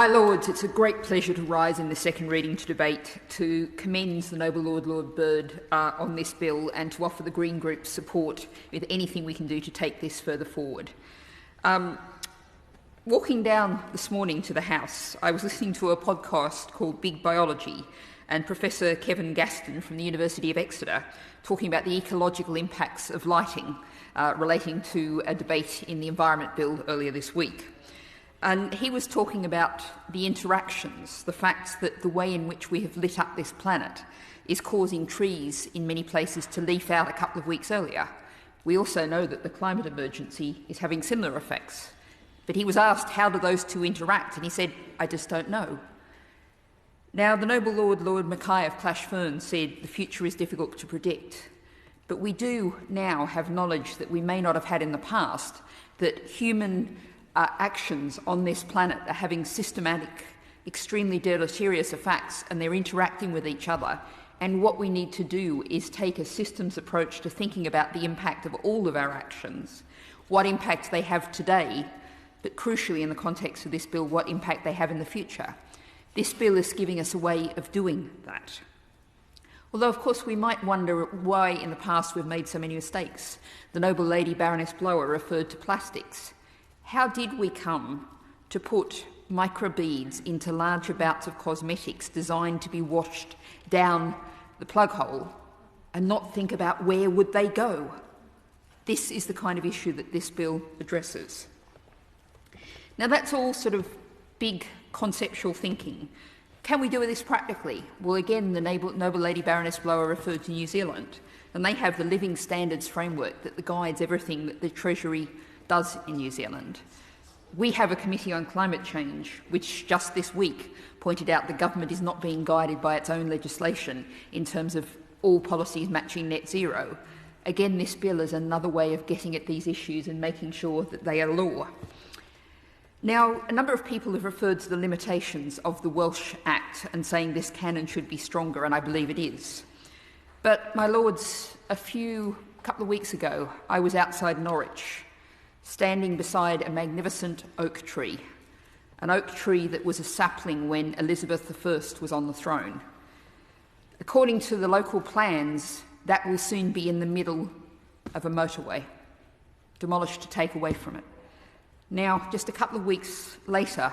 My Lords, it's a great pleasure to rise in the second reading to debate to commend the Noble Lord Bird on this bill and to offer the Green Group support with anything we can do to take this further forward. Walking down this morning to the House, I was listening to a podcast called Big Biology, and Professor Kevin Gaston from the University of Exeter talking about the ecological impacts of lighting relating to a debate in the Environment Bill earlier this week. And he was talking about the interactions, the fact that the way in which we have lit up this planet is causing trees in many places to leaf out a couple of weeks earlier. We also know that the climate emergency is having similar effects. But he was asked, how do those two interact? And he said, I just don't know. Now, the Noble Lord Mackay of Clashfern said the future is difficult to predict. But we do now have knowledge that we may not have had in the past, that human actions on this planet are having systematic, extremely deleterious effects, and they're interacting with each other. And what we need to do is take a systems approach to thinking about the impact of all of our actions, what impact they have today, but crucially in the context of this bill, what impact they have in the future. This bill is giving us a way of doing that. Although, of course, we might wonder why in the past we've made so many mistakes. The Noble Lady Baroness Blower referred to plastics. How did we come to put microbeads into larger bouts of cosmetics designed to be washed down the plug hole and not think about where would they go? This is the kind of issue that this bill addresses. Now, that's all sort of big conceptual thinking. Can we do this practically? Well, again, the Noble Lady Baroness Blower referred to New Zealand, and they have the living standards framework that guides everything that the Treasury does in New Zealand. We have a committee on climate change, which just this week pointed out the government is not being guided by its own legislation in terms of all policies matching net zero. Again, this bill is another way of getting at these issues and making sure that they are law. Now, a number of people have referred to the limitations of the Welsh Act and saying this can and should be stronger, and I believe it is. But, my Lords, a couple of weeks ago, I was outside Norwich, standing beside a magnificent oak tree, an oak tree that was a sapling when Elizabeth I was on the throne. According to the local plans, that will soon be in the middle of a motorway, demolished to take away from it. Now, just a couple of weeks later,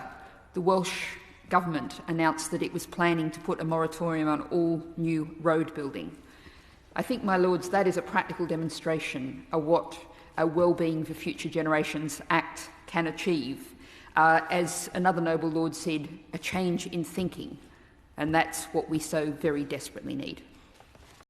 the Welsh Government announced that it was planning to put a moratorium on all new road building. I think, my Lords, that is a practical demonstration of what a Wellbeing for Future Generations Act can achieve. As another Noble Lord said, a change in thinking, and that's what we so very desperately need.